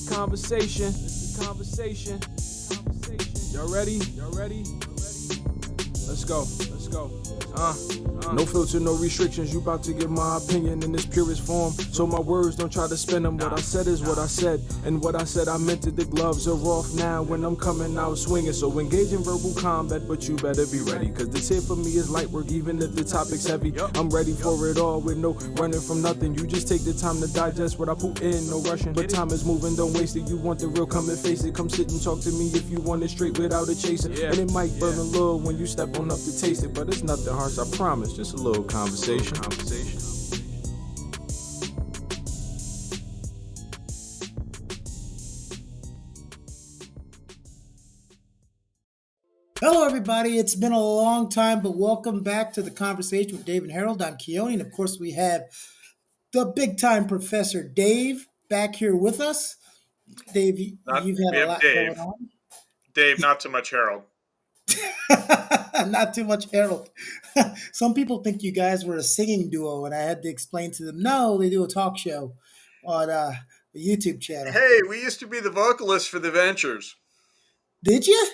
the conversation. It's the conversation. Y'all ready? Y'all ready? Let's go. Let's go. No filter, no restrictions. You about to get my opinion in its purest form. So my words, don't try to spin them. What I said is what I said, and what I said I meant it. The gloves are off now when I'm coming out swinging. So engage in verbal combat, but you better be ready. Cause this here for me is light work, even if the topic's heavy. I'm ready for it all with no running from nothing. You just take the time to digest what I put in, no rushing. But time is moving, don't waste it. You want the real, come and face it. Come sit and talk to me if you want it straight without a chaser. And it might burn a little when you step on up to taste it, but it's nothing harsh, I promise. Just a little conversation. Hello, everybody. It's been a long time, but welcome back to the conversation with Dave and Harold. I'm Keone, and of course, we have the big time Professor Dave back here with us. Dave, you've had We a have lot Dave. going on. Dave, not so much Harold. Not too much Harold. Some people think you guys were a singing duo, and I had to explain to them, no, they do a talk show on the YouTube channel. Hey, we used to be the vocalists for the Ventures. Did you?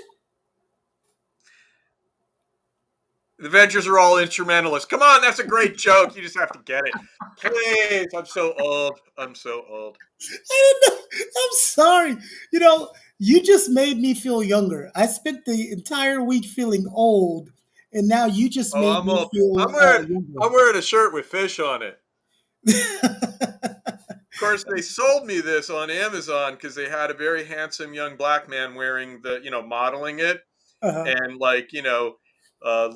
The Ventures are all instrumentalists. Come on, that's a great joke. You just have to get it. Please, I'm so old. I'm so old. I didn't know. I'm sorry. You know, you just made me feel younger. I spent the entire week feeling old, and now you just Oh, made I'm me old. feel younger. I'm wearing a shirt with fish on it. Of course, they sold me this on Amazon because they had a very handsome young black man wearing modeling it, uh-huh. and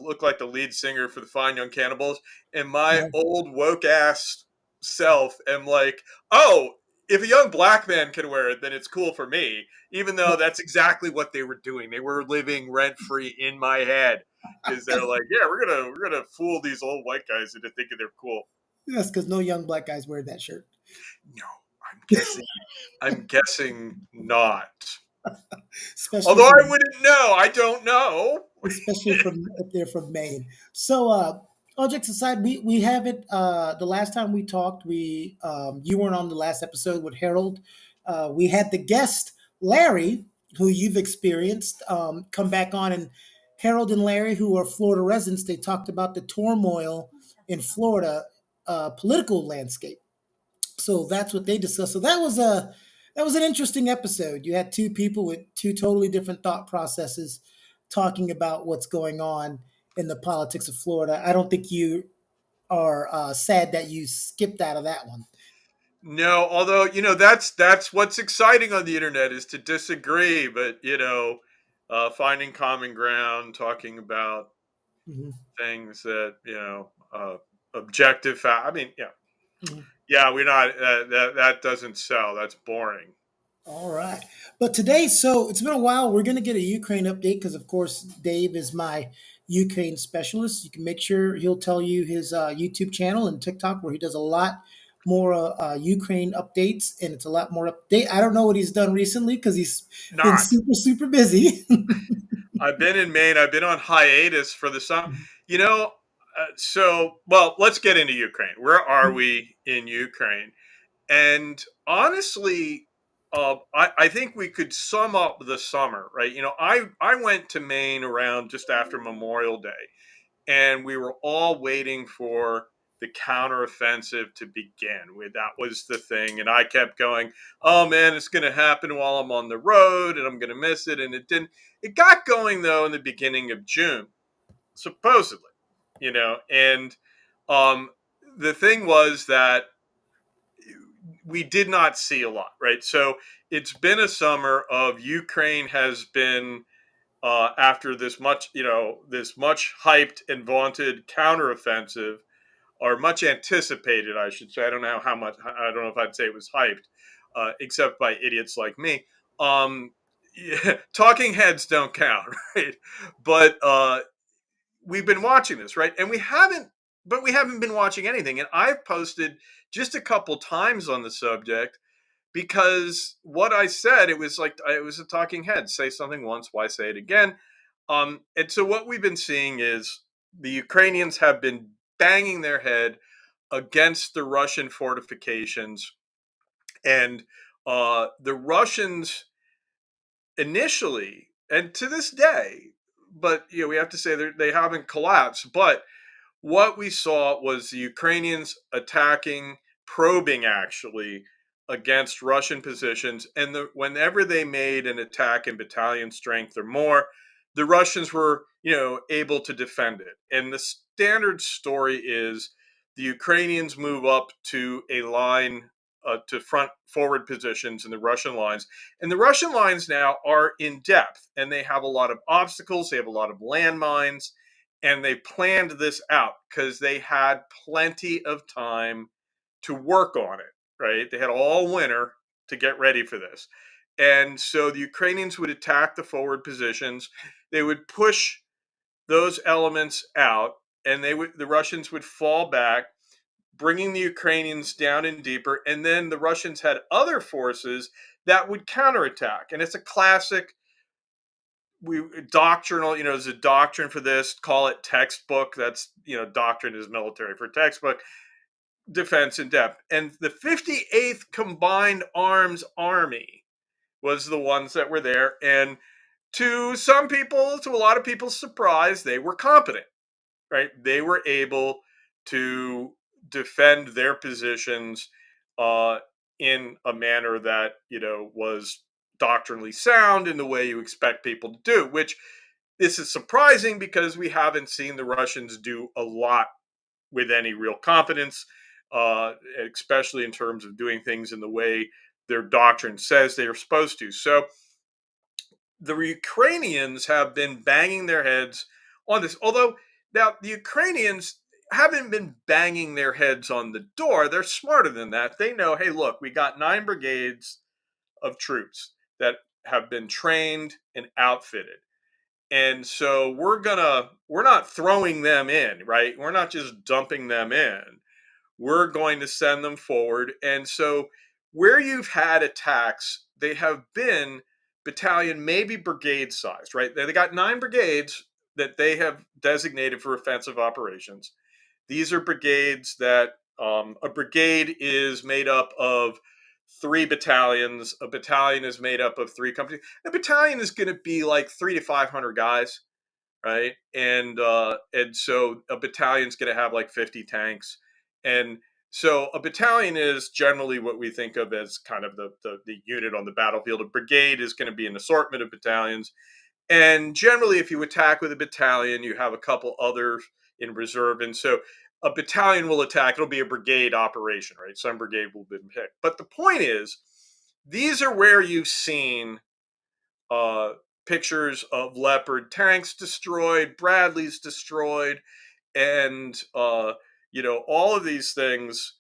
looked like the lead singer for the Fine Young Cannibals. And my Uh-huh. old woke ass self am like, oh, if a young black man can wear it, then it's cool for me. Even though that's exactly what they were doing. They were living rent free in my head because they're like, yeah, we're gonna fool these old white guys into thinking they're cool. That's because no young black guys wear that shirt. No, I'm guessing not. especially Although I from wouldn't know. I don't know. especially from if they're from Maine. So, all jokes aside, we have it. The last time we talked, we you weren't on the last episode with Harold. We had the guest Larry, who you've experienced, come back on, and Harold and Larry, who are Florida residents, they talked about the turmoil in Florida political landscape. So that's what they discussed. So that was an interesting episode. You had two people with two totally different thought processes talking about what's going on in the politics of Florida. I don't think you are sad that you skipped out of that one. No, although that's what's exciting on the internet is to disagree, but finding common ground, talking about Mhm, things that objective fact. I mean, mhm. yeah, we're not that doesn't sell. That's boring. All right. But today, so it's been a while. We're going to get a Ukraine update because, of course, Dave is my Ukraine specialist. You can make sure he'll tell you his YouTube channel and TikTok where he does a lot more Ukraine updates, and it's a lot more update. I don't know what he's done recently because he's been Not. super, super busy. I've been in Maine. I've been on hiatus for the summer. You know, well, let's get into Ukraine. Where are we in Ukraine? And honestly, I think we could sum up the summer, right? I went to Maine around just after Memorial Day, and we were all waiting for the counteroffensive to begin. That was the thing, and I kept going, "Oh man, it's going to happen while I'm on the road, and I'm going to miss it." And it didn't. It got going though in the beginning of June, supposedly, and um, the thing was that we did not see a lot, right? So it's been a summer of Ukraine has been after this much hyped and vaunted counteroffensive, or much anticipated, I should say. I don't know how much. I don't know if I'd say it was hyped, except by idiots like me. Yeah, talking heads don't count, right? But we've been watching this, right? And we haven't been watching anything. And I've posted just a couple times on the subject because what I said, it was like it was a talking head. Say something once, why say it again? And so what we've been seeing is the Ukrainians have been banging their head against the Russian fortifications, and the Russians initially, and to this day, but we have to say they haven't collapsed. But what we saw was the Ukrainians attacking, probing actually against Russian positions, and whenever they made an attack in battalion strength or more, the Russians were able to defend it. And the standard story is the Ukrainians move up to a line to front forward positions in the Russian lines. And the Russian lines now are in depth, and they have a lot of obstacles, they have a lot of landmines, and they planned this out because they had plenty of time to work on it, right? They had all winter to get ready for this. And so the Ukrainians would attack the forward positions. They would push those elements out, and the Russians would fall back, bringing the Ukrainians down and deeper. And then the Russians had other forces that would counterattack. And it's a classic doctrinal, there's a doctrine for this, call it textbook. That's, doctrine is military for textbook, defense in depth. And the 58th Combined Arms Army was the ones that were there. And to a lot of people's surprise, they were competent, right? They were able to defend their positions in a manner that, was doctrinally sound in the way you expect people to do, which this is surprising because we haven't seen the Russians do a lot with any real competence, especially in terms of doing things in the way their doctrine says they are supposed to. So the Ukrainians have been banging their heads on this, although now the Ukrainians haven't been banging their heads on the door. They're smarter than that. They know, hey, look, we got 9 brigades of troops that have been trained and outfitted. And so we're not throwing them in, right? We're not just dumping them in. We're going to send them forward. And so where you've had attacks, they have been battalion, maybe brigade sized, right? They got 9 brigades that they have designated for offensive operations. These are brigades that a brigade is made up of 3 battalions. A battalion is made up of 3 companies. A battalion is going to be like 300 to 500 guys, right? And so a battalion's going to have like 50 tanks. And so a battalion is generally what we think of as kind of the unit on the battlefield. A brigade is going to be an assortment of battalions. And generally, if you attack with a battalion, you have a couple others in reserve. And so a battalion will attack. It'll be a brigade operation, right? Some brigade will be picked. But the point is, these are where you've seen pictures of Leopard tanks destroyed, Bradleys destroyed, and all of these things.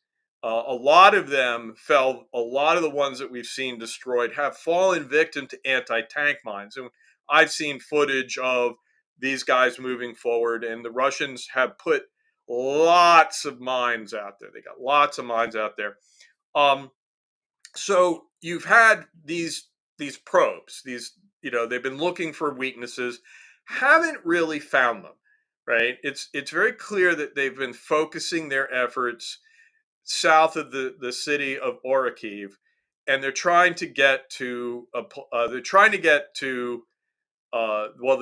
A lot of them fell. A lot of the ones that we've seen destroyed have fallen victim to anti-tank mines. And I've seen footage of these guys moving forward, and the Russians have put lots of mines out there. They got lots of mines out there. So you've had these probes. They've been looking for weaknesses, haven't really found them. Right? It's very clear that they've been focusing their efforts south of the city of Orikhiv, and they're trying to get to the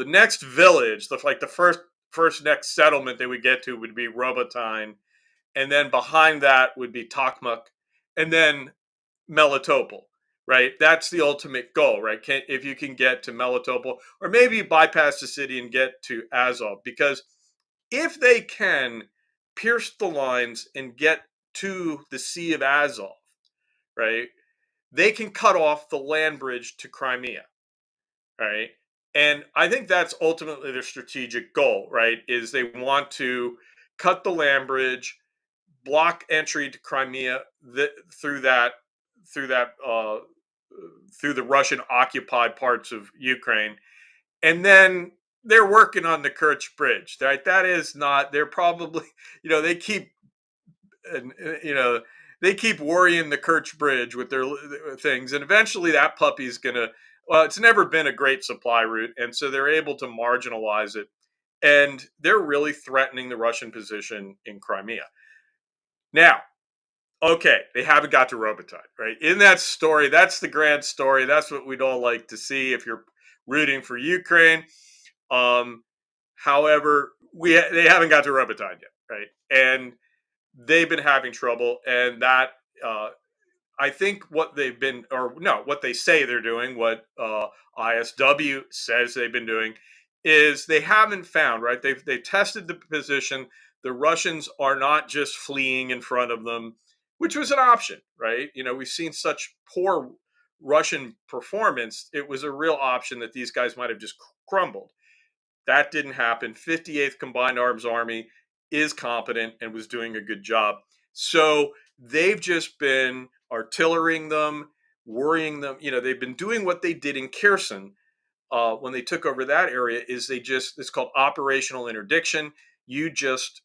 next village, the first next settlement they would get to would be Robotyne, and then behind that would be Tokmak, and then Melitopol. Right, that's the ultimate goal. Right, if you can get to Melitopol, or maybe bypass the city and get to Azov, because if they can pierce the lines and get to the Sea of Azov, right, they can cut off the land bridge to Crimea, right? And I think that's ultimately their strategic goal, right? Is they want to cut the land bridge, block entry to Crimea through the Russian occupied parts of Ukraine, and then they're working on the Kerch Bridge, right? That is not. They're probably, they keep worrying the Kerch Bridge with their things, and eventually that puppy's gonna. Well, it's never been a great supply route, and so they're able to marginalize it, and they're really threatening the Russian position in Crimea. Now, Okay, they haven't got to Robotine, right? In that story, that's the grand story. That's what we'd all like to see if you're rooting for Ukraine. Um, However, they haven't got to Robotine yet, right? And they've been having trouble, and that uh, I think what they've been, or no, what they say they're doing, what ISW says they've been doing, is they haven't found, right. They've tested the position. The Russians are not just fleeing in front of them, which was an option, right? We've seen such poor Russian performance. It was a real option that these guys might have just crumbled. That didn't happen. 58th Combined Arms Army is competent and was doing a good job. So they've just been artillerying them, worrying them. They've been doing what they did in Kherson when they took over that area. It's called operational interdiction. You just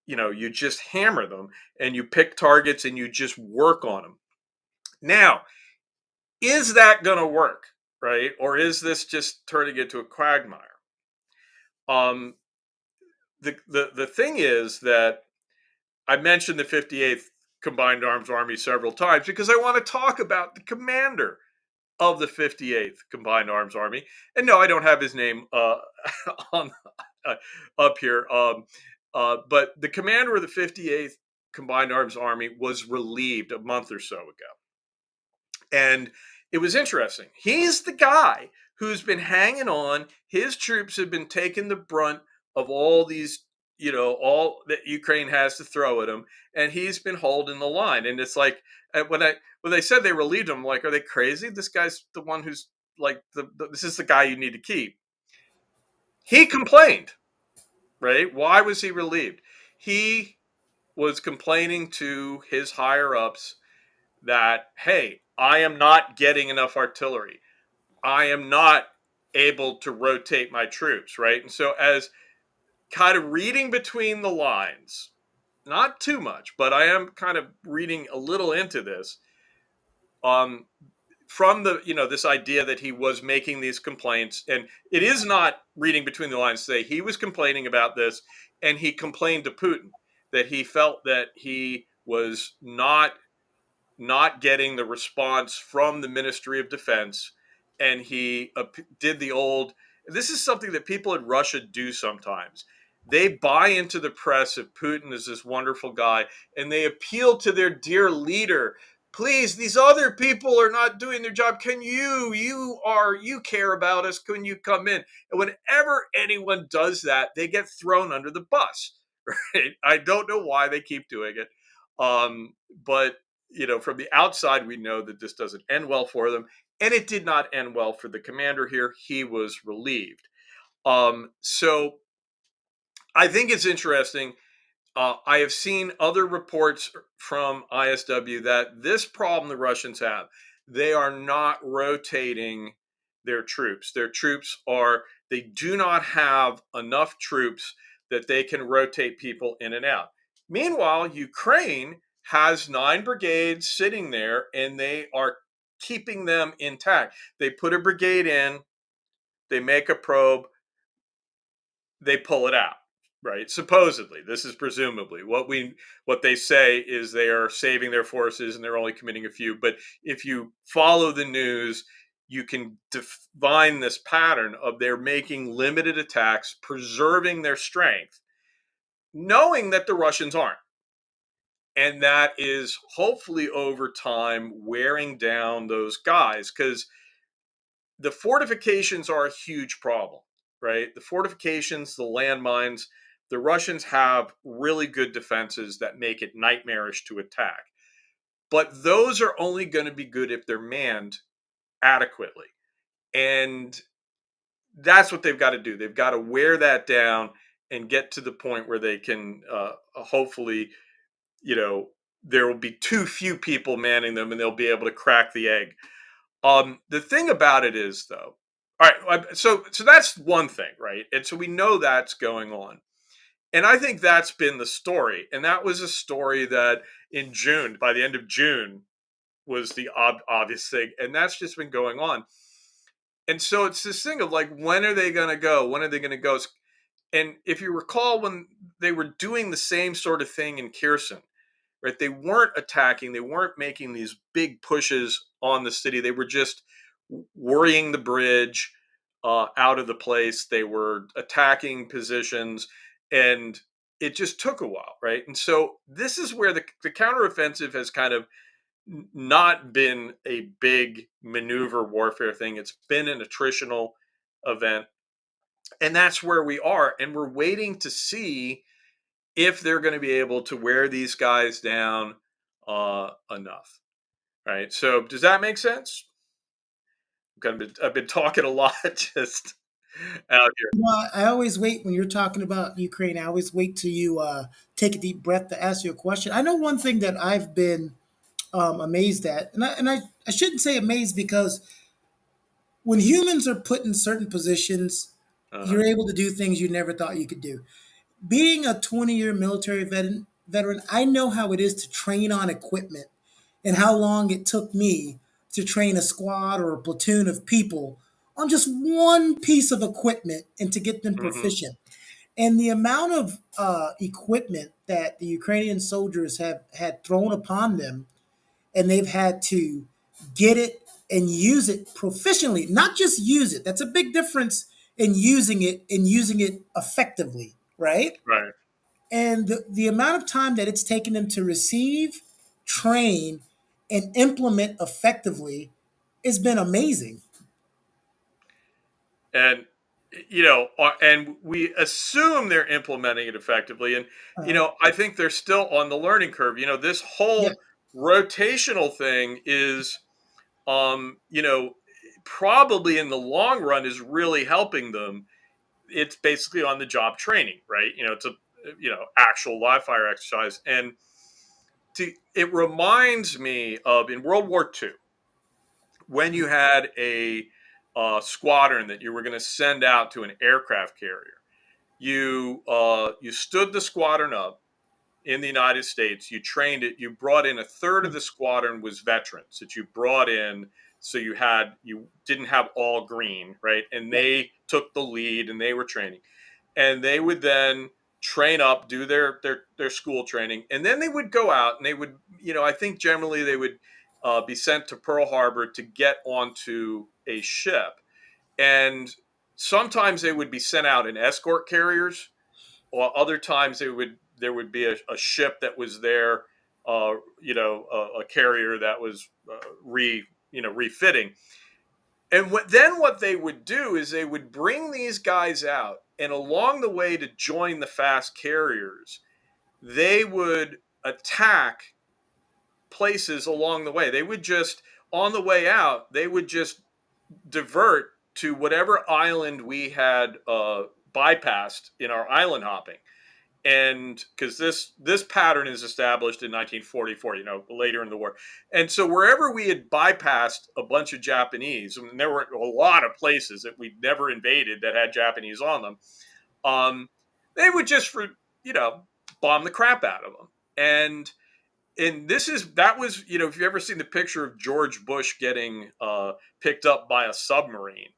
you just hammer them and you pick targets and you just work on them. Now, is that going to work, right? Or is this just turning into a quagmire? Um, the thing is that I mentioned the 58th Combined Arms Army several times because I want to talk about the commander of the 58th Combined Arms Army. And no, I don't have his name on up here. But the commander of the 58th Combined Arms Army was relieved a month or so ago. And it was interesting. He's the guy who's been hanging on. His troops have been taking the brunt of all these, all that Ukraine has to throw at him, and he's been holding the line. And it's like when they said they relieved him, I'm like, are they crazy? This guy's the one who's like this is the guy you need to keep. He complained, right? Why was he relieved? He was complaining to his higher ups that, hey, I am not getting enough artillery. I am not able to rotate my troops, right? And so, as kind of reading between the lines, not too much, but I am kind of reading a little into this, from this idea that he was making these complaints, and it is not reading between the lines to say he was complaining about this, and he complained to Putin that he felt that he was not getting the response from the Ministry of Defense, and he did the old. This is something that people in Russia do sometimes. They buy into the press of Putin as this wonderful guy, and they appeal to their dear leader. Please, these other people are not doing their job. Can you care about us? Can you come in? And whenever anyone does that, they get thrown under the bus. Right? I don't know why they keep doing it, but from the outside, we know that this doesn't end well for them. And it did not end well for the commander here. He was relieved. So I think it's interesting. I have seen other reports from ISW that this problem the Russians have, they are not rotating their troops. They do not have enough troops that they can rotate people in and out. Meanwhile, Ukraine has 9 brigades sitting there, and they are keeping them intact. They put a brigade in, they make a probe, they pull it out, right? Supposedly, this is presumably what they say is they are saving their forces and they're only committing a few. But if you follow the news, you can define this pattern of they're making limited attacks, preserving their strength, knowing that the Russians aren't. And that is hopefully over time wearing down those guys, because the fortifications are a huge problem, right? The fortifications, the landmines, the Russians have really good defenses that make it nightmarish to attack. But those are only going to be good if they're manned adequately. And that's what they've got to do. They've got to wear that down and get to the point where they can hopefully, there will be too few people manning them and they'll be able to crack the egg. The thing about it is, though, all right, so that's one thing, right? And so we know that's going on. And I think that's been the story. And that was a story that in June, by the end of June, was the obvious thing. And that's just been going on. And so it's this thing of like, when are they going to go? When are they going to go? And if you recall, when they were doing the same sort of thing in Kherson, right? They weren't attacking. They weren't making these big pushes on the city. They were just worrying the bridge out of the place. They were attacking positions, and it just took a while, right? And so this is where the counteroffensive has kind of not been a big maneuver warfare thing. It's been an attritional event. And that's where we are. And we're waiting to see if they're going to be able to wear these guys down enough. Right. So does that make sense? I've been talking a lot just out here. Well, I always wait when you're talking about Ukraine. I always wait till you take a deep breath to ask you a question. I know one thing that I've been amazed at, and I shouldn't say amazed because when humans are put in certain positions, Uh-huh. you're able to do things you never thought you could do. Being a 20-year military veteran, I know how it is to train on equipment and how long it took me to train a squad or a platoon of people on just one piece of equipment and to get them Hmm. proficient. And the amount of equipment that the Ukrainian soldiers have had thrown upon them, and they've had to get it and use it proficiently, not just use it. That's a big difference in using it and using it effectively, right? Right. And the amount of time that it's taken them to receive, train, and implement effectively has been amazing. And and we assume they're implementing it effectively, and Uh, I think they're still on the learning curve. This yeah, whole rotational thing is probably in the long run is really helping them. It's basically on the job training, right? It's a actual live fire exercise, and it reminds me of in World War II when you had a squadron that you were going to send out to an aircraft carrier. You stood the squadron up in the United States. You trained it. You brought in a third of the squadron was veterans that you brought in. So you didn't have all green, right? And yeah. they took the lead and they were training. And they would then train up, do their school training, and then they would go out and they would, I think generally they would be sent to Pearl Harbor to get onto a ship. And sometimes they would be sent out in escort carriers, or other times there would be a ship that was there, a carrier that was refitting. And what they would do is they would bring these guys out, and along the way to join the fast carriers, they would attack places along the way. They would just on the way out, they would just divert to whatever island we had bypassed in our island hopping. And because this pattern is established in 1944, later in the war. And so wherever we had bypassed a bunch of Japanese, I mean, there were a lot of places that we'd never invaded that had Japanese on them, um, they would just you know bomb the crap out of them. And that was, if you've ever seen the picture of George Bush getting picked up by a submarine,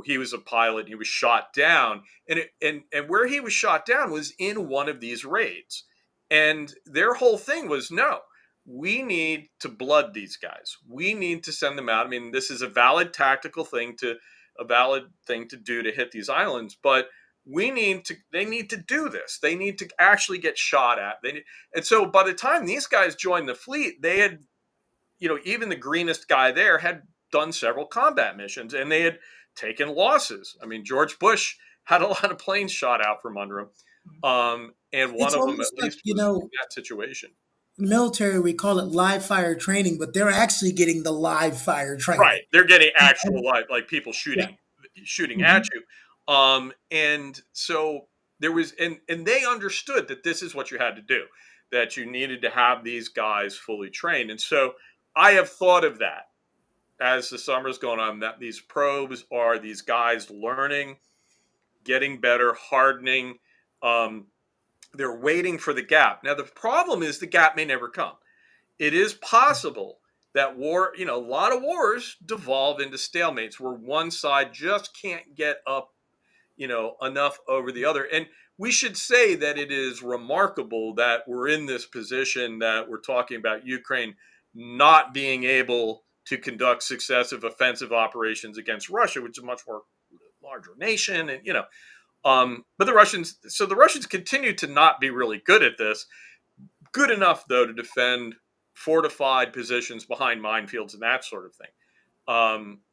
he was a pilot. He was shot down, and where he was shot down was in one of these raids. And their whole thing was, no, we need to blood these guys. We need to send them out. I mean, this is a valid thing to do to hit these islands, but they need to do this. They need to actually get shot at. And so by the time these guys joined the fleet, they had, even the greenest guy there had done several combat missions and they had taken losses. I mean, George Bush had a lot of planes shot out from under him. And one It's of them almost at like, least was in that situation. military, we call it live fire training, but they're actually getting the live fire Right. training. They're getting And- actual like people yeah. shooting at Mhm. you. And so there was, and they understood that this is what you had to do, that you needed to have these guys fully trained. And so I have thought of that as the summer's going on, that these probes are these guys learning, getting better, hardening. Um, they're waiting for the gap. Now, the problem is the gap may never come. It is possible that war, a lot of wars devolve into stalemates where one side just can't get up, enough over the other. And we should say that it is remarkable that we're in this position that we're talking about Ukraine not being able to conduct successive offensive operations against Russia, which is a much more larger nation, and but the Russians continue to not be really good at this. Good enough though to defend fortified positions behind minefields and that sort of thing.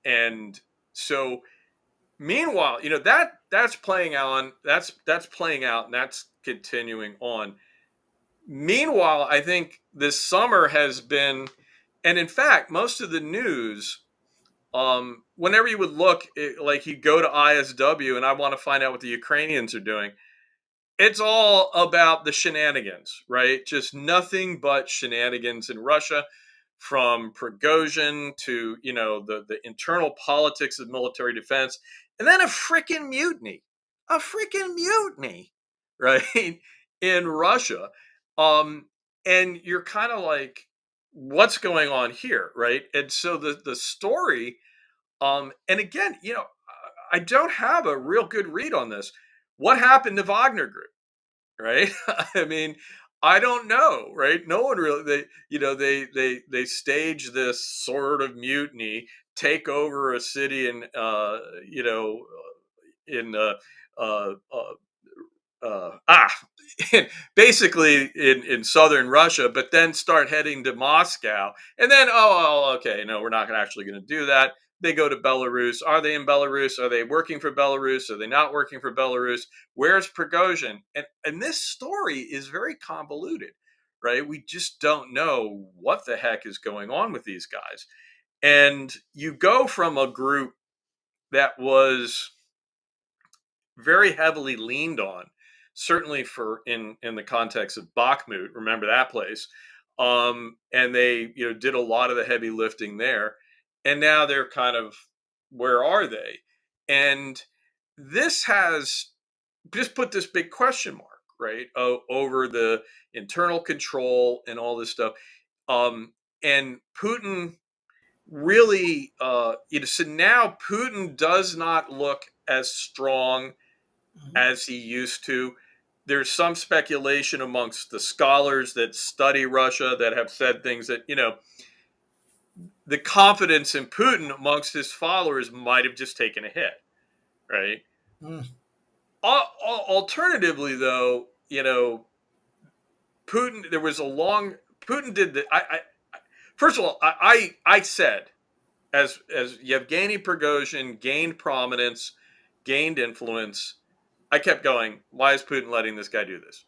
And so meanwhile, that's playing on. That's playing out, and that's continuing on. Meanwhile, I think this summer has been, and in fact, most of the news, whenever you would look, like you go to ISW, and I want to find out what the Ukrainians are doing. It's all about the shenanigans, right? Just nothing but shenanigans in Russia, from Prigozhin to the internal politics of military defense, and then a freaking mutiny, right, in Russia. And you're kind of like, what's going on here, right? And so the story, and again, I don't have a real good read on this. What happened to Wagner Group, right? I mean, I don't know, right? No one really. They stage this sort of mutiny, take over a city in uh, basically in southern Russia, but then start heading to Moscow, and then okay, no, we're not actually going to do that. They go to Belarus. Are they in Belarus? Are they working for Belarus? Are they not working for Belarus? Where's Prigozhin? And this story is very convoluted, right? We just don't know what the heck is going on with these guys. And you go from a group that was very heavily leaned on, certainly for in the context of Bakhmut. Remember that place, and they did a lot of the heavy lifting there, and now they're kind of, where are they? And this has just put this big question mark, right, over the internal control and all this stuff. And Putin really, so now Putin does not look as strong as he used to. There's some speculation amongst the scholars that study Russia that have said things that, the confidence in Putin amongst his followers might have just taken a hit, right? Mm. Alternatively, though, Putin, Putin did the, first of all, I said, as Yevgeny Prigozhin gained prominence, gained influence, I kept going, why is Putin letting this guy do this?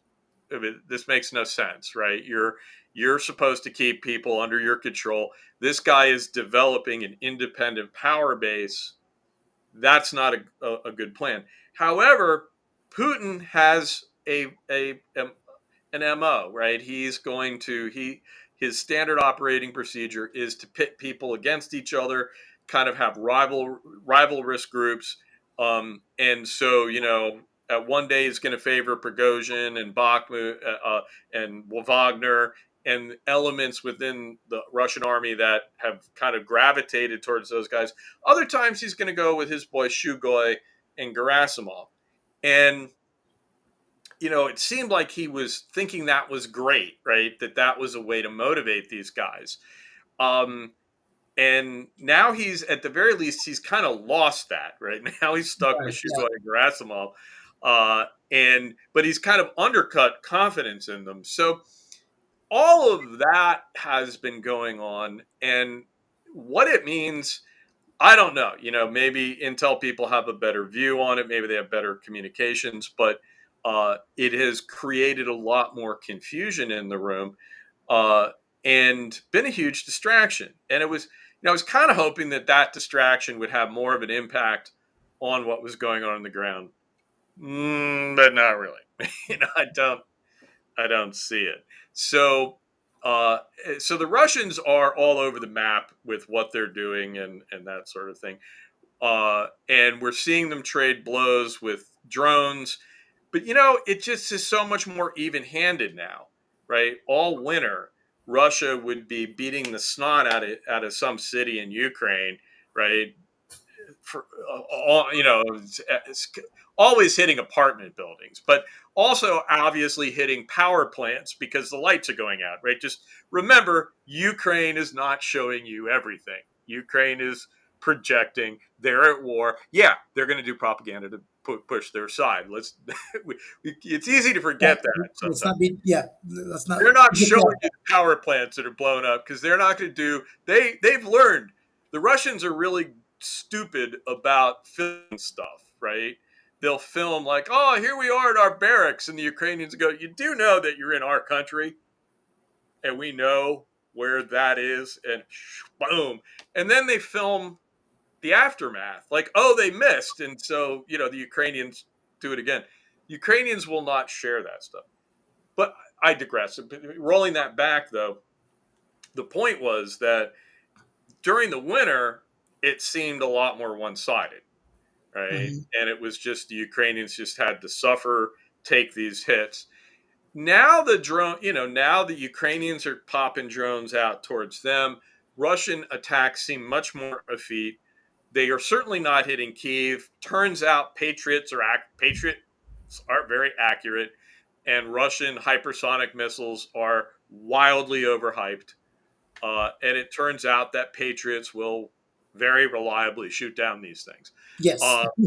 I mean, this makes no sense, right? You're supposed to keep people under your control. This guy is developing an independent power base. That's not a good plan. However, Putin has an MO, right? His standard operating procedure is to pit people against each other, kind of have rivalrous groups. And so, one day he's going to favor Prigozhin and Bakhmut and Wagner and elements within the Russian army that have kind of gravitated towards those guys. Other times he's going to go with his boy Shugoi and Gerasimov. And, it seemed like he was thinking that was great, right? That was a way to motivate these guys. And now he's, at the very least, he's kind of lost that, right? Now he's stuck with Shugoi and Gerasimov. But he's kind of undercut confidence in them. So all of that has been going on, and what it means, I don't know. Maybe Intel people have a better view on it. Maybe they have better communications, but it has created a lot more confusion in the room, and been a huge distraction. And it was, I was kind of hoping that distraction would have more of an impact on what was going on the ground. But not really. I don't see it. So the Russians are all over the map with what they're doing and that sort of thing. And we're seeing them trade blows with drones. But, it just is so much more even-handed now, right? All winter, Russia would be beating the snot out of some city in Ukraine, right? for all, it's always hitting apartment buildings, but also obviously hitting power plants because the lights are going out, right? Just remember, Ukraine is not showing you everything. Ukraine is projecting they're at war. Yeah, they're going to do propaganda to push their side. It's easy to forget that Let's sometimes. not be. Yeah, let's not. They're not Forget showing that. you the power plants that are blown up because they're not going to do. They've learned. The Russians are really stupid about filming stuff, right? They'll film like, oh, here we are at our barracks, and the Ukrainians go, you do know that you're in our country, and we know where that is, and boom, and then they film the aftermath, like, oh, they missed, and so the Ukrainians do it again. Ukrainians will not share that stuff. But I digress. Rolling that back, though, the point was that during the winter, it seemed a lot more one-sided, right? Mhm. And it was just the Ukrainians just had to suffer, take these hits. Now now the Ukrainians are popping drones out towards them. Russian attacks seem much more effete. They are certainly not hitting Kyiv. Turns out Patriots are very accurate, and Russian hypersonic missiles are wildly overhyped. And it turns out that Patriots will very reliably shoot down these things. Yes. Uh, so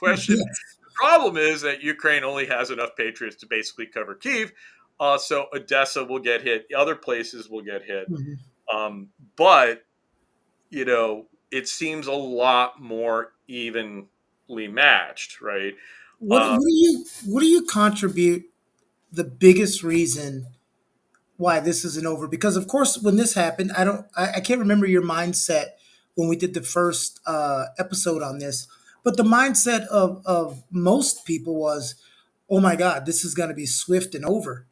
Yes. the problem is that Ukraine only has enough Patriots to basically cover Kyiv. So Odessa will get hit. Other places will get hit. Mhm. But it seems a lot more evenly matched, right? What do you contribute the biggest reason why this isn't over? Because of course, when this happened, I can't remember your mindset when we did the first episode on this, but the mindset of most people was, oh my God, this is going to be swift and over.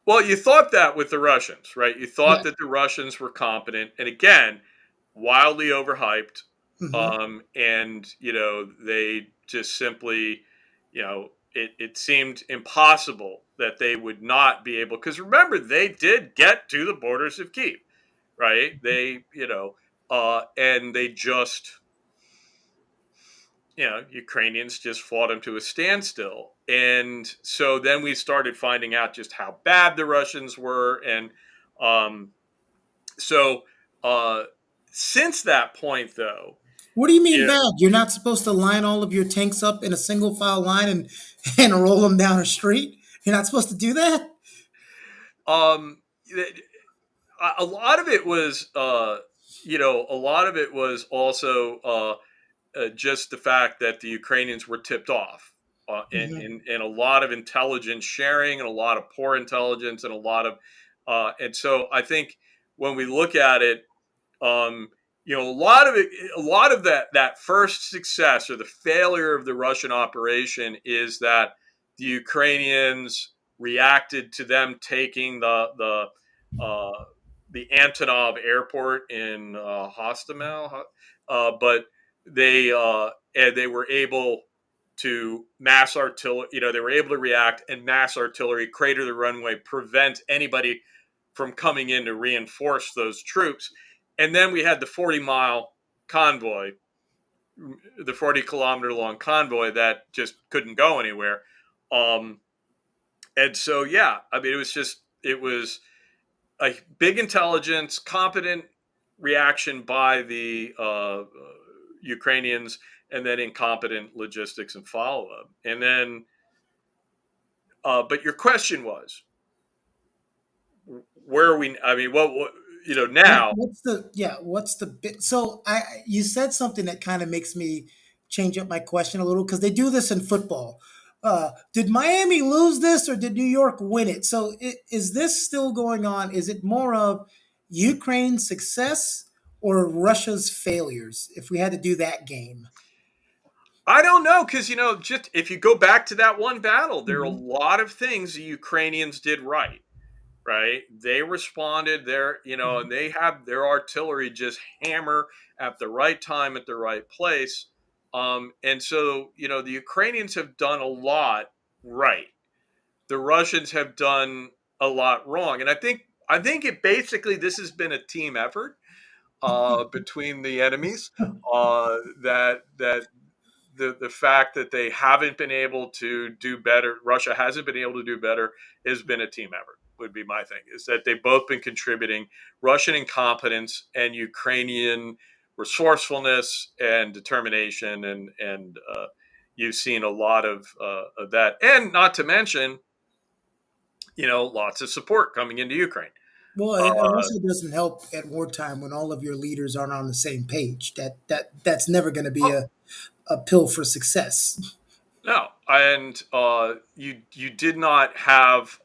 Well, you thought that with the Russians, right? You Yeah. thought that the Russians were competent, and again, wildly overhyped. Hmm. And they just simply, it seemed impossible that they would not be able. Because remember, they did get to the borders of Kiev, right? And they just, Ukrainians just fought them to a standstill. And so then we started finding out just how bad the Russians were. And um, so uh, since that point, though, What do you mean yeah, bad? You're not supposed to line all of your tanks up in a single file line and and roll them down a street. You're not supposed to do that. um, a lot of it was, a lot of it was also just the fact that the Ukrainians were tipped off, Hmm. and a lot of intelligence sharing, and a lot of poor intelligence, and a lot of, and so I think when we look at it, um, a lot of that first success or the failure of the Russian operation is that the Ukrainians reacted to them taking uh, the Antonov airport in Hostomel, but they were able to mass artillery. They were able to react and mass artillery, crater the runway, prevent anybody from coming in to reinforce those troops. And then we had the 40-mile convoy, the 40-kilometer long convoy that just couldn't go anywhere. Um, and so, yeah, I mean, it was a big intelligence, competent reaction by the Ukrainians, and then incompetent logistics and follow up. And then, but your question was, where are we? I mean, what now? What's the yeah? What's the bit? So you said something that kind of makes me change up my question a little because they do this in football. Did Miami lose this or did New York win it? So is this still going on? Is it more of Ukraine's success or Russia's failures? If we had to do that game. I don't know, because just if you go back to that one battle, there are a Mhm. lot of things the Ukrainians did right. Right? They responded there, Mhm. and they have their artillery just hammer at the right time at the right place. And so, the Ukrainians have done a lot right. The Russians have done a lot wrong. And I think it basically this has been a team effort. between the enemies. That the fact that they haven't been able to do better, Russia hasn't been able to do better, has been a team effort. Would be my thing. Is that they've both been contributing, Russian incompetence and Ukrainian resourcefulness and determination, and you've seen a lot of that, and not to mention, lots of support coming into Ukraine. Well, Uh, it also doesn't help at wartime when all of your leaders aren't on the same page. That's never going to be a pill for success. no, and you did not have.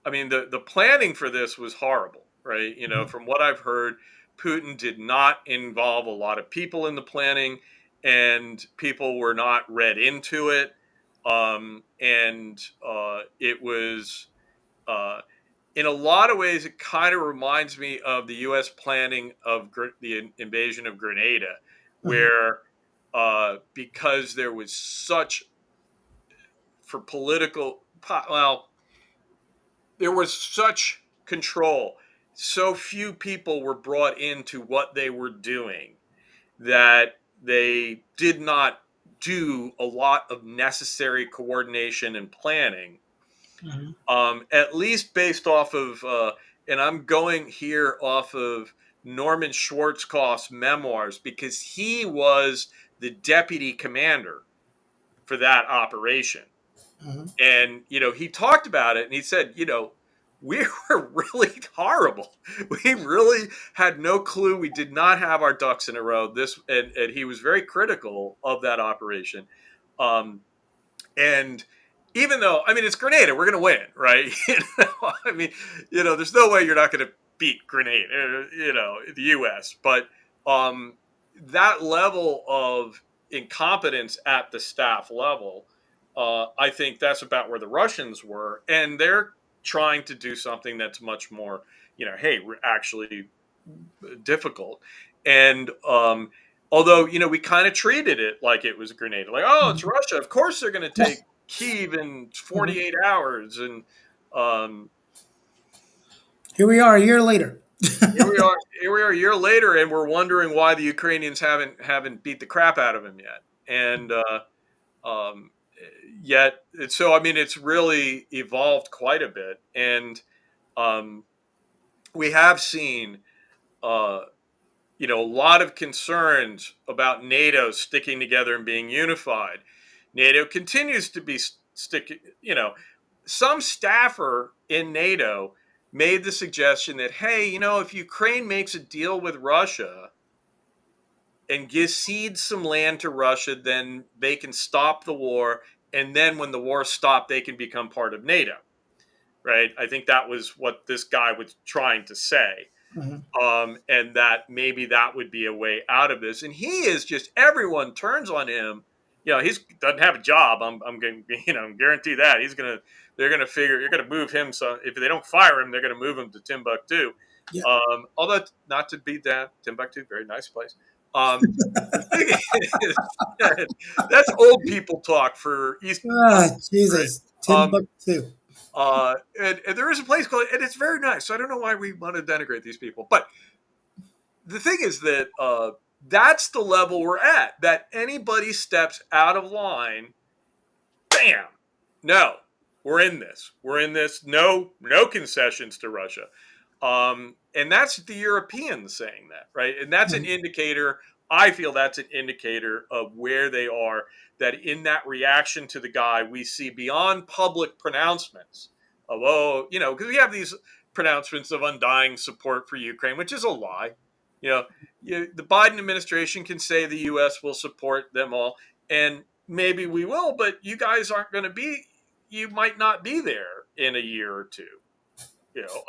I mean, the planning for this was horrible, right? From what I've heard, Putin did not involve a lot of people in the planning, and people were not read into it. And it was, in a lot of ways, it kind of reminds me of the U.S. planning of the invasion of Grenada, Mhm. where because there was such, for political, well, there was such control. So few people were brought into what they were doing that they did not do a lot of necessary coordination and planning, Mhm. at least based off of, and I'm going here off of Norman Schwarzkopf's memoirs, because he was the deputy commander for that operation. Mhm. And, he talked about it and he said, we were really horrible. We really had no clue. We did not have our ducks in a row. And he was very critical of that operation. Um, and even though, I mean, it's Grenada, we're going to win, right? I mean, there's no way you're not going to beat Grenada, the U.S. But that level of incompetence at the staff level, I think that's about where the Russians were, and they're trying to do something that's much more, hey, we're actually difficult. And although, we kind of treated it like it was Grenada, like, oh, it's Mhm. Russia, of course they're going to Yeah. take Kyiv in Mhm. 48 hours, and um, Here we are a year later. here we are a year later, and we're wondering why the Ukrainians haven't beat the crap out of them yet. And um, yet, so I mean, it's really evolved quite a bit, and um, we have seen, uh, a lot of concerns about NATO sticking together and being unified. NATO continues to be sticking. Some staffer in NATO made the suggestion that, hey, if Ukraine makes a deal with Russia and cedes some land to Russia, then they can stop the war. And then when the war stopped, they can become part of NATO. Right? I think that was what this guy was trying to say. Mhm. And that maybe that would be a way out of this. And he is just, everyone turns on him. He doesn't have a job. I'm going guarantee that they're going to figure, you're going to move him. So if they don't fire him, they're going to move him to Timbuktu. Yeah. Although not to beat that, Timbuktu, very nice place. The thing is, that's old people talk for East. Ah, Right? Jesus. Um, Timbuktu. and there is a place called, and it's very nice. So I don't know why we want to denigrate these people, but the thing is that that's the level we're at. That anybody steps out of line, bam, no, we're in this. We're in this. No concessions to Russia. And that's the Europeans saying that, right? And that's an Mhm. indicator. I feel that's an indicator of where they are. That in that reaction to the guy, we see beyond public pronouncements of, because we have these pronouncements of undying support for Ukraine, which is a lie. You know, the Biden administration can say the U.S. will support them all, and maybe we will, but you guys aren't going to be. You might not be there in a year or two.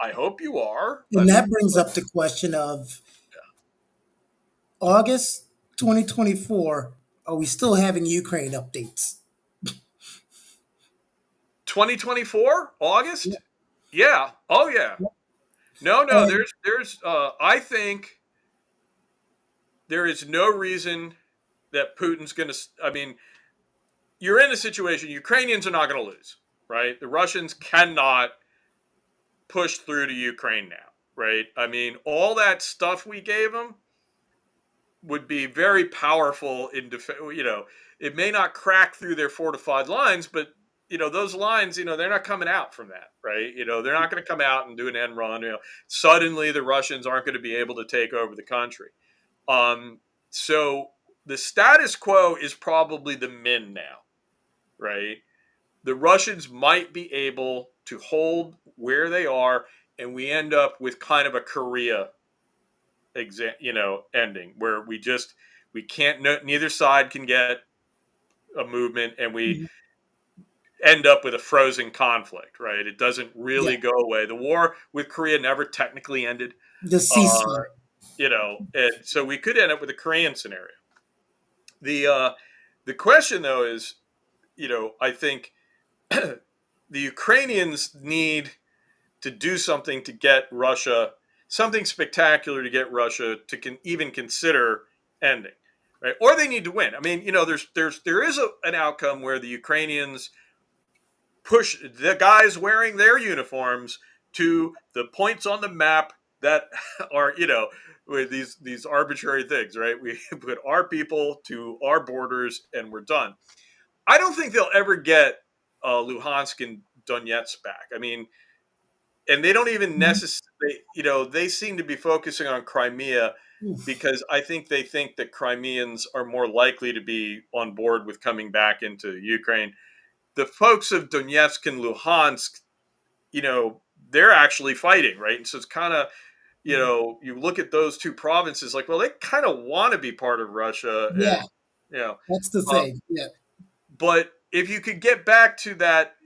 I hope you are. I And mean, that brings up the question of August 2024. Are we still having Ukraine updates? 2024 Yeah. August. Yeah. Oh yeah. No. And There's. I think there is no reason that Putin's going to. I mean, you're in a situation. Ukrainians are not going to lose, right? The Russians cannot push through to Ukraine now, right? I mean, all that stuff we gave them. would be very powerful in defense. It may not crack through their fortified lines, but those lines, they're not coming out from that, right? They're not going to come out and do an end run. Suddenly the Russians aren't going to be able to take over the country. So the status quo is probably the min now, right? The Russians might be able to hold where they are, and we end up with kind of a Korea ending where we can't, neither side can get a movement, and we Mhm. end up with a frozen conflict, right? It doesn't Yeah, really go away. The war with Korea never technically ended, the uh, ceasefire. and so we could end up with a Korean scenario. The question though is, I think the Ukrainians need to do something to get Russia, something spectacular to get Russia to even consider ending, right? Or they need to win. I mean, there is an outcome where the Ukrainians push the guys wearing their uniforms to the points on the map that are, with these arbitrary things, right? We put our people to our borders and we're done. I don't think they'll ever get Luhansk and Donetsk back. I mean, and they don't even Mhm. necessarily, they seem to be focusing on Crimea Oof. because I think they think that Crimeans are more likely to be on board with coming back into Ukraine. The folks of Donetsk and Luhansk, they're actually fighting, right? And so it's kind of, Mhm. you look at those two provinces like, well, they kind of want to be part of Russia, Yeah, and you know, that's the uh, thing. Yeah. but if you could get back to that,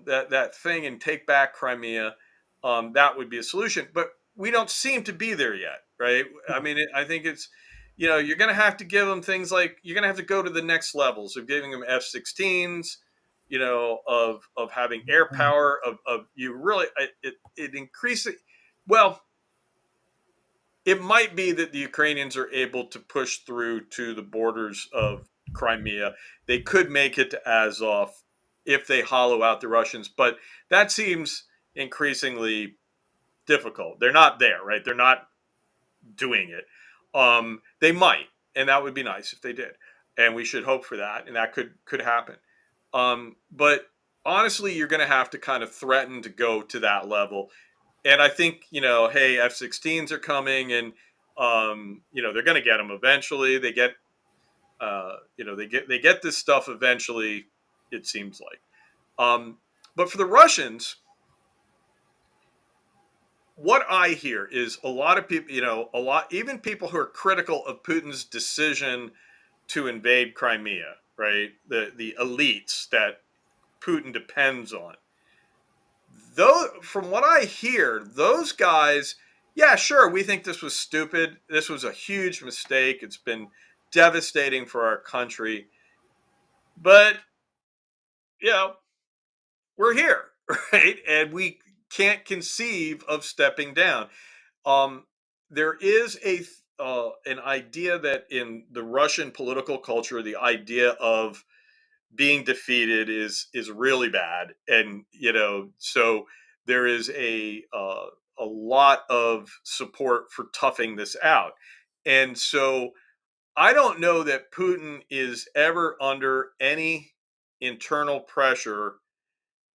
that thing and take back Crimea, that would be a solution. But we don't seem to be there yet, right? I mean, I think it's, you're going to have to give them things like you're going to have to go to the next levels of giving them F-16s, of having air power, of you really it increases. Well, it might be that the Ukrainians are able to push through to the borders of Crimea. They could make it to Azov if they hollow out the Russians, but that seems increasingly difficult. They're not there, right? They're not doing it. They might, and that would be nice if they did, and we should hope for that, and that could happen. But honestly, you're going to have to kind of threaten to go to that level, and I think hey, F-16s are coming, and they're going to get them eventually. They get they get this stuff eventually. It seems like, but for the Russians, what I hear is a lot of people, even people who are critical of Putin's decision to invade Crimea, right? The elites that Putin depends on. Though, from what I hear, those guys, yeah, sure, we think this was stupid. This was a huge mistake. It's been devastating for our country. But, you know, we're here, right? And we can't conceive of stepping down. Um, there is an idea that in the Russian political culture, the idea of being defeated is really bad, and so there is a lot of support for toughing this out, and so I don't know that Putin is ever under any internal pressure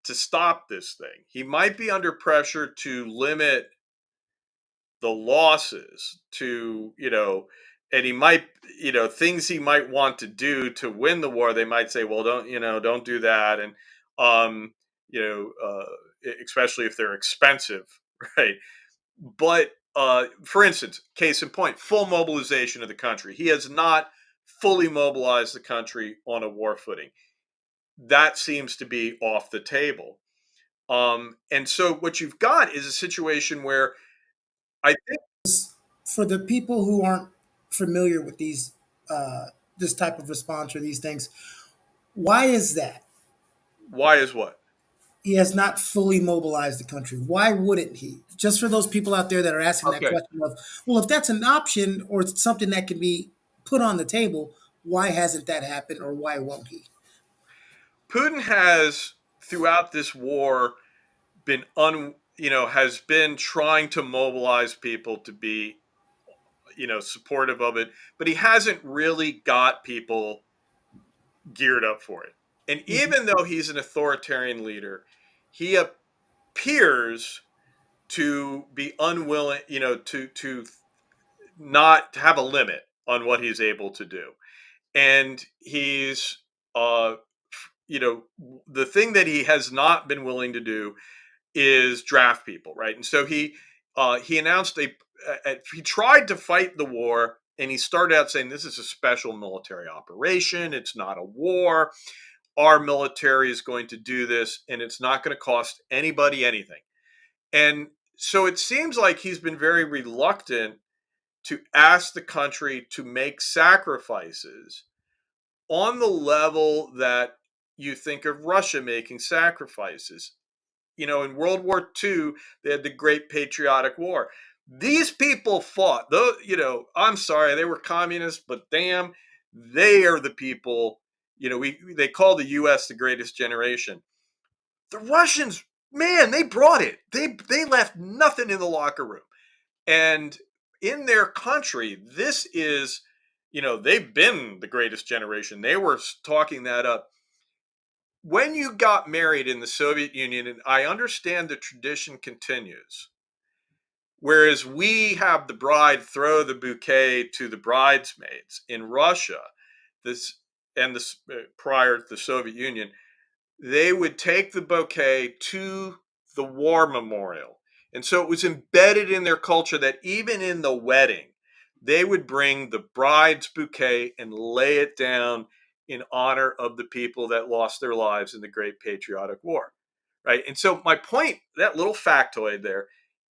to stop this thing. He might be under pressure to limit the losses to, and he might, things he might want to do to win the war. They might say, well, don't do that. And, um, especially if they're expensive, right? But, for instance, case in point, full mobilization of the country. He has not fully mobilized the country on a war footing. That seems to be off the table. And so what you've got is a situation where I think, For the people who aren't familiar with these, uh, this type of response or these things, why is that? why is what? He has not fully mobilized the country. Why wouldn't he? Just for those people out there that are asking that Okay. question of, well, if that's an option or it's something that can be put on the table, why hasn't that happened or why won't he? Putin has throughout this war has been trying to mobilize people to be, supportive of it, but he hasn't really got people geared up for it. And Mhm. even though he's an authoritarian leader, he appears to be unwilling, to not have a limit on what he's able to do. And he's, uh, you know, the thing that he has not been willing to do is draft people, right? And so he announced he tried to fight the war, and he started out saying this is a special military operation. It's not a war. Our military is going to do this, and it's not going to cost anybody anything. And so it seems like he's been very reluctant to ask the country to make sacrifices on the level that you think of Russia making sacrifices. In World War II, they had the Great Patriotic War. These people fought. Though, I'm sorry, they were communists, but damn, they are the people. They call the U.S. the greatest generation. The Russians, man, they brought it. They left nothing in the locker room. And in their country, this is, they've been the greatest generation. They were talking that up. When you got married in the Soviet Union, and I understand the tradition continues, whereas we have the bride throw the bouquet to the bridesmaids in Russia, this and this prior to the Soviet Union, they would take the bouquet to the war memorial. And so it was embedded in their culture that even in the wedding, they would bring the bride's bouquet and lay it down in honor of the people that lost their lives in the Great Patriotic War. Right. And so my point, that little factoid there,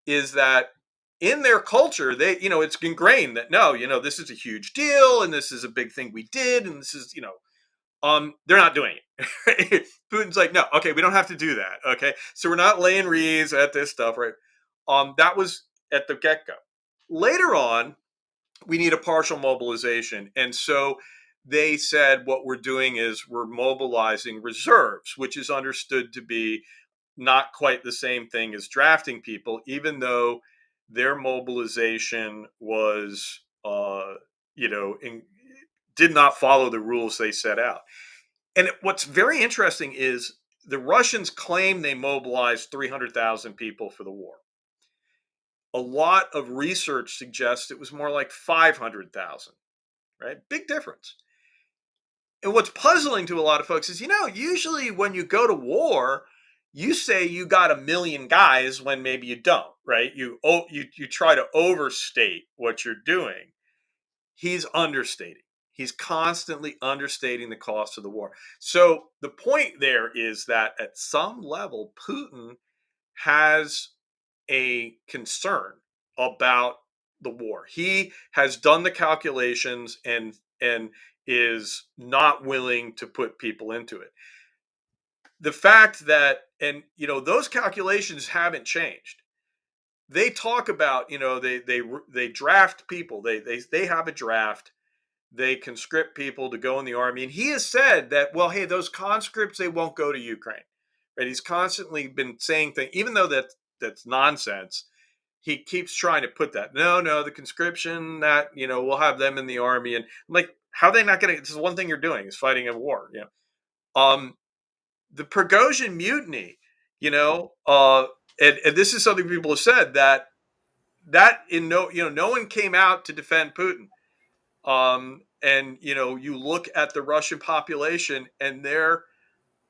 is that in their culture, it's ingrained that no, this is a huge deal and this is a big thing we did. And this is, they're not doing it. Putin's like, no, okay, we don't have to do that. Okay, so we're not laying wreaths at this stuff, right? That was at the get go. Later on, we need a partial mobilization, and so they said what we're doing is we're mobilizing reserves, which is understood to be not quite the same thing as drafting people, even though their mobilization was, did not follow the rules they set out. And what's very interesting is the Russians claim they mobilized 300,000 people for the war. A lot of research suggests it was more like 500,000, right? Big difference. And what's puzzling to a lot of folks is, usually when you go to war, you say you got 1,000,000 guys when maybe you don't, right? You try to overstate what you're doing. He's understating. He's constantly understating the cost of the war. So the point there is that at some level, Putin has a concern about the war. He has done the calculations and is not willing to put people into it. The fact that, and those calculations haven't changed. They talk about, they draft people. They have a draft. They conscript people to go in the army. And he has said that, well, hey, those conscripts, they won't go to Ukraine. Right? He's constantly been saying things, even though that's nonsense. He keeps trying to put that. No, the conscription that, we'll have them in the army. And I'm like, how are they not going to? This is one thing you're doing is fighting a war. The Prigozhin mutiny, and this is something people have said no one came out to defend Putin. And you look at the Russian population, and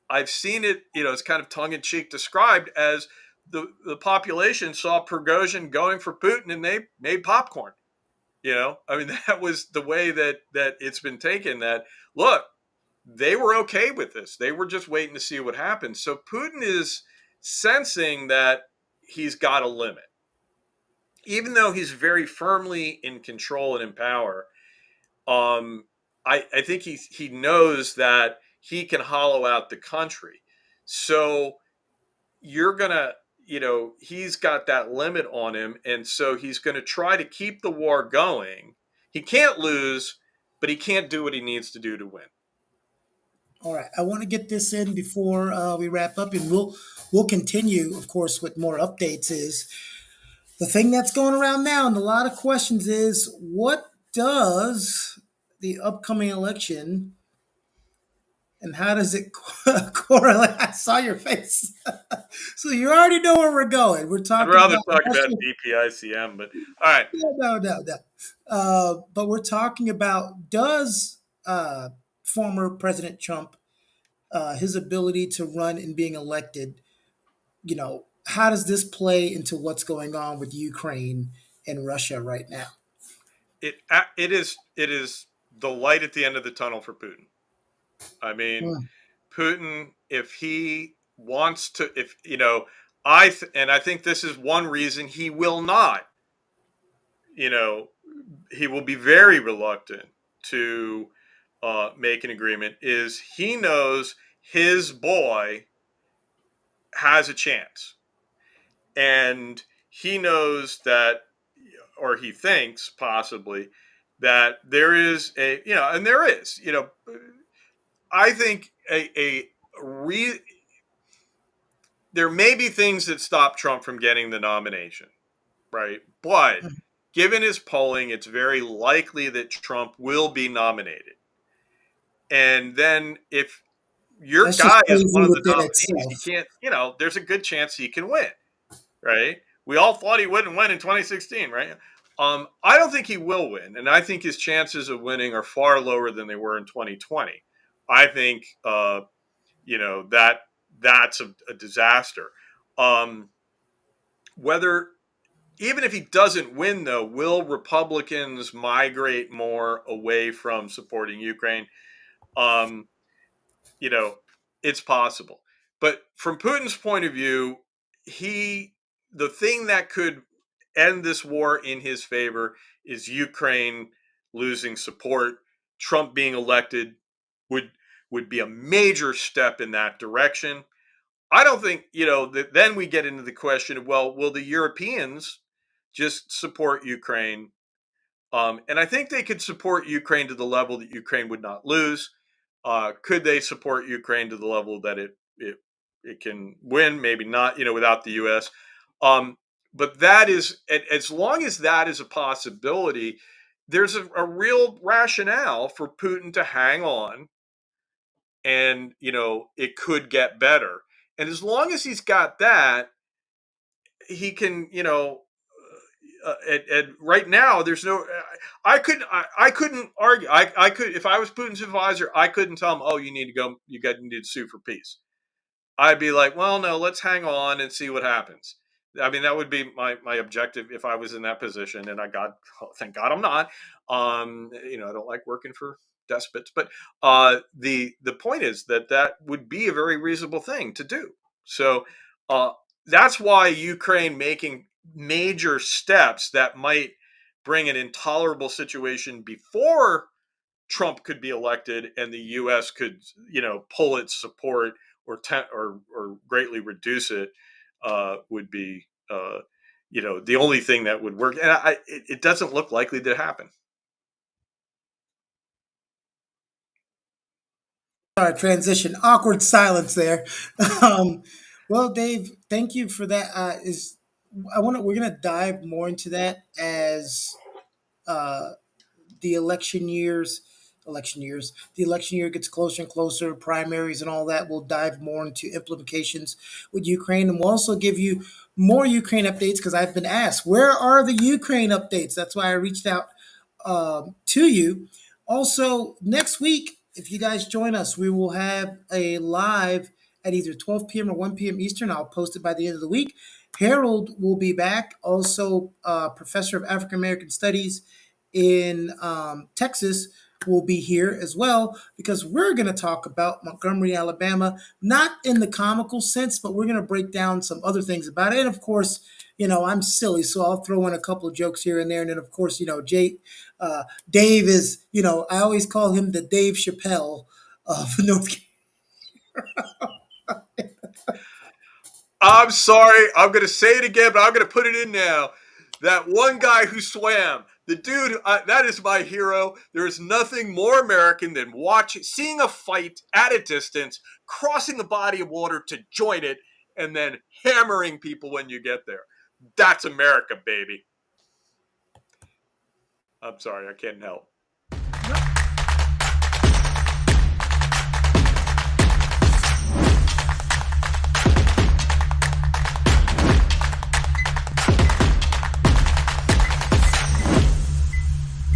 I've seen it. It's kind of tongue in cheek described as the population saw Prigozhin going for Putin, and they made popcorn. I mean, that was the way that it's been taken. That look, they were okay with this. They were just waiting to see what happened. So Putin is sensing that he's got a limit, even though he's very firmly in control and in power. I think he knows that he can hollow out the country. So you're gonna, he's got that limit on him, and so he's going to try to keep the war going. He can't lose, but he can't do what he needs to do to win. All right, I want to get this in before we wrap up, and we'll continue, of course, with more updates. Is The thing that's going around now and a lot of questions is what does the upcoming election and how does it correlate? I saw your face. So you already know where we're going. We're I'd talking rather about talk about Russia. DPICM, but all right. No. But we're talking about does former President Trump, his ability to run and being elected, how does this play into what's going on with Ukraine and Russia right now? It is the light at the end of the tunnel for Putin. I mean, Mm. Putin, if he wants to, if and I think this is one reason he will not, you know, he will be very reluctant to make an agreement. Is he knows his boy has a chance, and he knows that, or he thinks possibly that there is and there is, I think there may be things that stop Trump from getting the nomination, right? But given his polling, it's very likely that Trump will be nominated. And then if your That's just guy is crazy one of the within nominees, he itself. can't, there's a good chance he can win, right? We all thought he wouldn't win in 2016, right? I don't think he will win, and I think his chances of winning are far lower than they were in 2020. I think that's a disaster. Um, whether Even if he doesn't win, though, will Republicans migrate more away from supporting Ukraine? Um, you know, it's possible. But from Putin's point of view, the thing that could end this war in his favor is Ukraine losing support. Trump being elected would would be a major step in that direction. I don't think, that then we get into the question of, well, will the Europeans just support Ukraine? And I think they could support Ukraine to the level that Ukraine would not lose. Could they support Ukraine to the level that it can win? Maybe not, without the U.S. Um, but that is, as long as that is a possibility, there's a real rationale for Putin to hang on, and it could get better. And as long as he's got that, he can, and right now there's no, I couldn't argue. I could, if I was Putin's advisor, I couldn't tell him, oh, you need to go, you need to sue for peace. I'd be like, well, no, let's hang on and see what happens. I mean, that would be my objective if I was in that position. And thank God I'm not. I don't like working for despots, but the point is that would be a very reasonable thing to do. So uh, that's why Ukraine making major steps that might bring an intolerable situation before Trump could be elected and the U.S. could, pull its support or greatly reduce it, would be, the only thing that would work. And it doesn't look likely to happen. Sorry, transition. Awkward silence there. Um, well, Dave, thank you for that. Is I want to. We're gonna dive more into that as uh, the the election year gets closer and closer, primaries and all that. We'll dive more into implications with Ukraine, and we'll also give you more Ukraine updates because I've been asked, where are the Ukraine updates? That's why I reached out to you. Also, next week, if you guys join us, we will have a live at either 12 p.m. or 1 p.m. Eastern. I'll post it by the end of the week. Harold will be back, also professor of African American Studies in Texas will be here as well because we're going to talk about Montgomery, Alabama, not in the comical sense, but we're going to break down some other things about it. And of course, I'm silly, so I'll throw in a couple of jokes here and there. And then, of course, Dave is, I always call him the Dave Chappelle of North Carolina. I'm sorry. I'm going to say it again, but I'm going to put it in now. That one guy who swam, the dude, that is my hero. There is nothing more American than seeing a fight at a distance, crossing the body of water to join it, and then hammering people when you get there. That's America, baby. I'm sorry, I can't help.